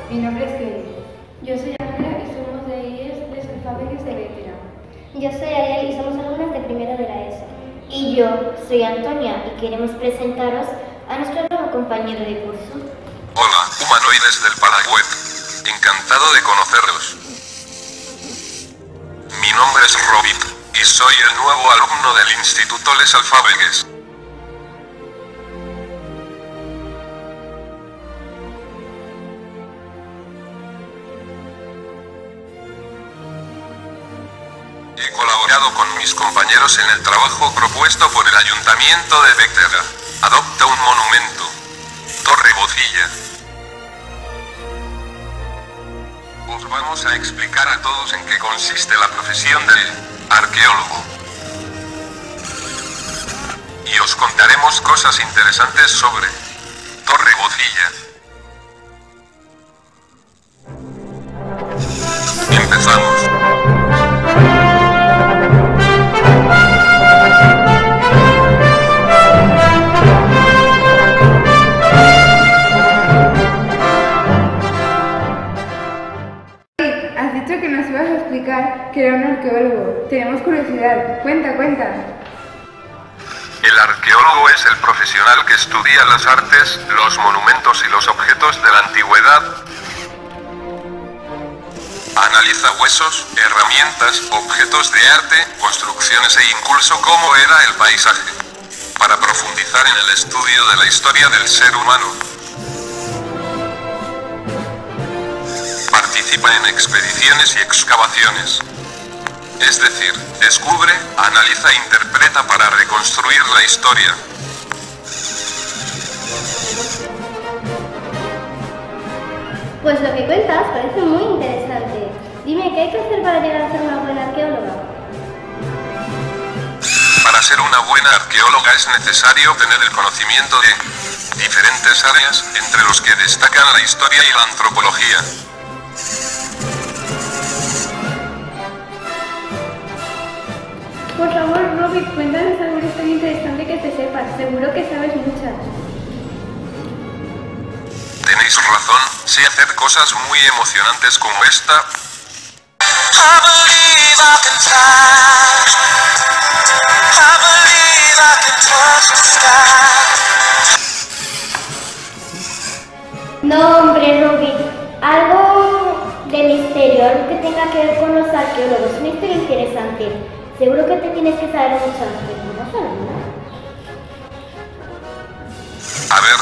Mi nombre es Kelly. Yo soy Ángela y somos de IES de Alfábeles de Vétera. Yo soy Ariel y somos alumnas de primero de la ESO. Y yo soy Antonia y queremos presentaros a nuestro nuevo compañero de curso. Hola, humanoides del Paraguay. Encantado de conocerlos. Mi nombre es Robin y soy el nuevo alumno del Instituto Les Alfábeles. He colaborado con mis compañeros en el trabajo propuesto por el Ayuntamiento de Vétera. Adopta un monumento. Torre Bocilla. Os vamos a explicar a todos en qué consiste la profesión de arqueólogo. Y os contaremos cosas interesantes sobre Torre Bocilla. Empezamos. Has dicho que nos ibas a explicar que era un arqueólogo. Tenemos curiosidad. Cuenta. El arqueólogo es el profesional que estudia las artes, los monumentos y los objetos de la antigüedad. Analiza huesos, herramientas, objetos de arte, construcciones e incluso cómo era el paisaje, para profundizar en el estudio de la historia del ser humano. Participa en expediciones y excavaciones. Es decir, descubre, analiza e interpreta para reconstruir la historia. Pues lo que cuentas parece muy interesante. Dime, ¿qué hay que hacer para llegar a ser una buena arqueóloga? Para ser una buena arqueóloga es necesario tener el conocimiento de diferentes áreas, entre los que destacan la historia y la antropología. Por favor, Robin, cuéntanos alguna historia interesante que te sepas. Seguro que sabes muchas. Tenéis razón, sé hacer cosas muy emocionantes como esta. No, hombre, Robin. Algo de misterio, algo que tenga que ver con los arqueólogos. Una historia interesante. Seguro que te tienes que saber muchas, pero no sabes nada. A ver,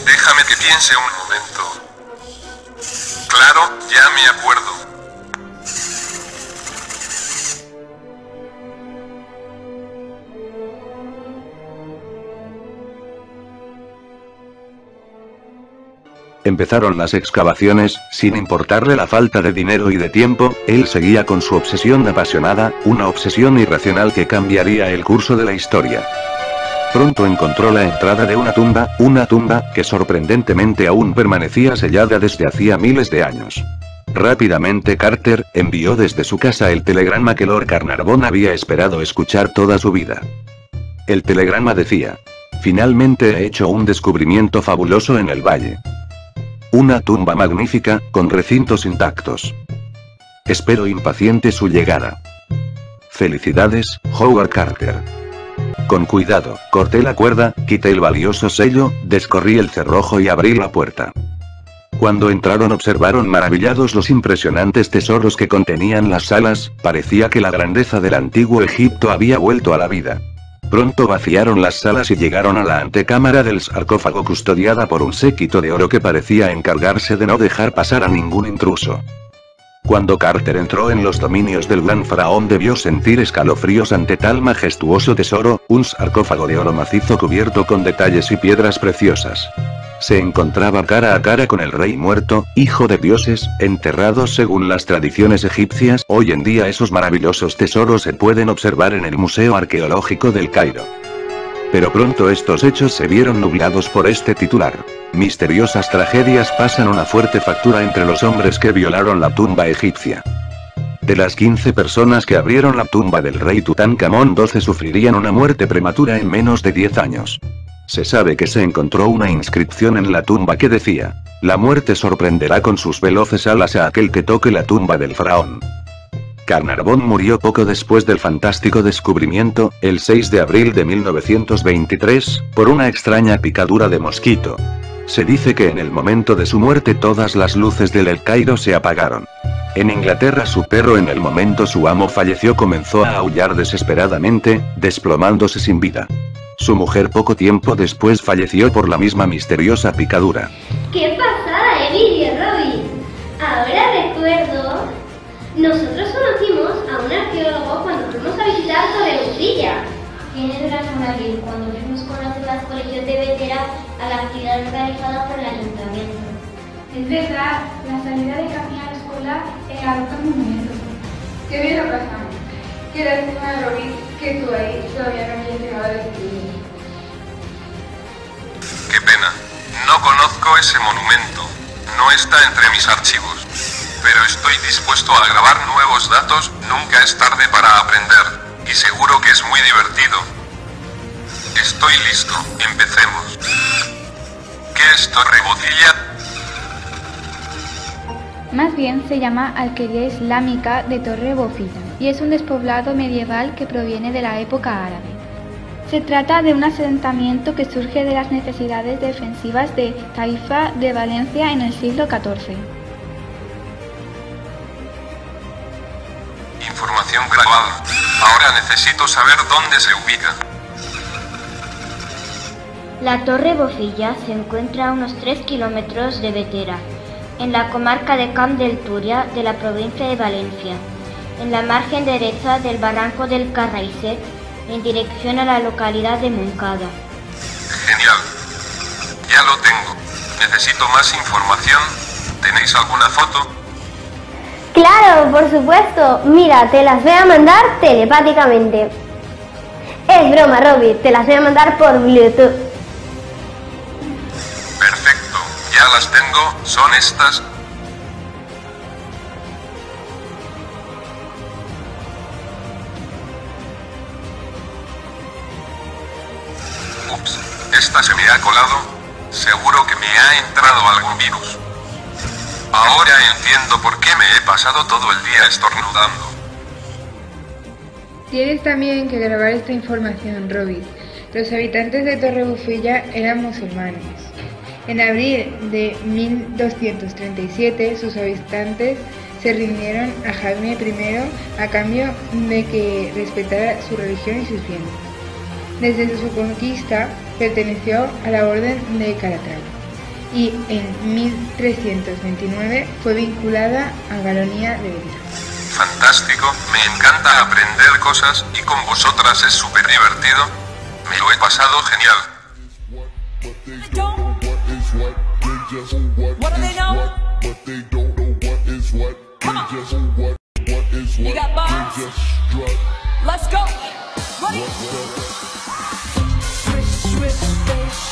déjame que piense un momento. Claro, ya me acuerdo. Empezaron las excavaciones, sin importarle la falta de dinero y de tiempo, él seguía con su obsesión apasionada, una obsesión irracional que cambiaría el curso de la historia. Pronto encontró la entrada de una tumba que sorprendentemente aún permanecía sellada desde hacía miles de años. Rápidamente Carter envió desde su casa el telegrama que Lord Carnarvon había esperado escuchar toda su vida. El telegrama decía: finalmente he hecho un descubrimiento fabuloso en el valle. Una tumba magnífica, con recintos intactos. Espero impaciente su llegada. Felicidades, Howard Carter. Con cuidado, corté la cuerda, quité el valioso sello, descorrí el cerrojo y abrí la puerta. Cuando entraron observaron maravillados los impresionantes tesoros que contenían las salas, parecía que la grandeza del antiguo Egipto había vuelto a la vida. Pronto vaciaron las salas y llegaron a la antecámara del sarcófago custodiada por un séquito de oro que parecía encargarse de no dejar pasar a ningún intruso. Cuando Carter entró en los dominios del gran faraón debió sentir escalofríos ante tal majestuoso tesoro, un sarcófago de oro macizo cubierto con detalles y piedras preciosas. Se encontraba cara a cara con el rey muerto, hijo de dioses, enterrados según las tradiciones egipcias. Hoy en día esos maravillosos tesoros se pueden observar en el Museo Arqueológico del Cairo. Pero pronto estos hechos se vieron nublados por este titular. Misteriosas tragedias pasan una fuerte factura entre los hombres que violaron la tumba egipcia. De las 15 personas que abrieron la tumba del rey Tutankamón, 12 sufrirían una muerte prematura en menos de 10 años. Se sabe que se encontró una inscripción en la tumba que decía: La muerte sorprenderá con sus veloces alas a aquel que toque la tumba del faraón. Carnarvon murió poco después del fantástico descubrimiento, el 6 de abril de 1923, por una extraña picadura de mosquito. Se dice que en el momento de su muerte todas las luces del El Cairo se apagaron. En Inglaterra su perro, en el momento su amo falleció, comenzó a aullar desesperadamente, desplomándose sin vida. Su mujer poco tiempo después falleció por la misma misteriosa picadura. ¡Qué pasada, Emilio, Robin! Ahora recuerdo... Nosotros conocimos a un arqueólogo cuando fuimos a visitar Torrebufilla. Tienes razón, Abril, cuando fuimos con las demás colegios de Vetera a la actividad organizada por el ayuntamiento. Es verdad, la salida de camino a la escuela era otro momento. Qué bien lo pasamos. Qué lástima, Robin, que tú ahí todavía no hayas llegado al estudio. Qué pena. No conozco ese monumento. No está entre mis archivos. Pero estoy dispuesto a grabar nuevos datos, nunca es tarde para aprender. Y seguro que es muy divertido. Estoy listo, empecemos. ¿Qué es Torrebufilla? Más bien se llama Alquería Islámica de Torrebufilla y es un despoblado medieval que proviene de la época árabe. Se trata de un asentamiento que surge de las necesidades defensivas de Taifa de Valencia en el siglo XIV. Información grabada. Ahora necesito saber dónde se ubica. La Torrebufilla se encuentra a unos 3 kilómetros de Vetera, en la comarca de Camp del Túria de la provincia de Valencia, en la margen derecha del barranco del Carraixet, en dirección a la localidad de Montcada. Genial. Ya lo tengo. Necesito más información. ¿Tenéis alguna foto? Claro, por supuesto. Mira, te las voy a mandar telepáticamente. Es broma, Robin, te las voy a mandar por Bluetooth. Perfecto. Ya las tengo. Son estas. Ups. Esta se me ha colado. Seguro que me ha entrado algún virus. Ahora entiendo por qué me he pasado todo el día estornudando. Tienes también que grabar esta información, Robin. Los habitantes de Torrebufilla eran musulmanes. En abril de 1237, sus habitantes se rindieron a Jaime I a cambio de que respetara su religión y sus bienes. Desde su conquista, perteneció a la Orden de Calatrava y en 1329 fue vinculada a Baronía de Vetera. Fantástico, me encanta aprender cosas y con vosotras es súper divertido. Me lo he pasado genial. What do they know? But they don't know what is what. Come on. Just what is what. You got bars? They just strut. Let's go. Ready? Swish, swish, swish.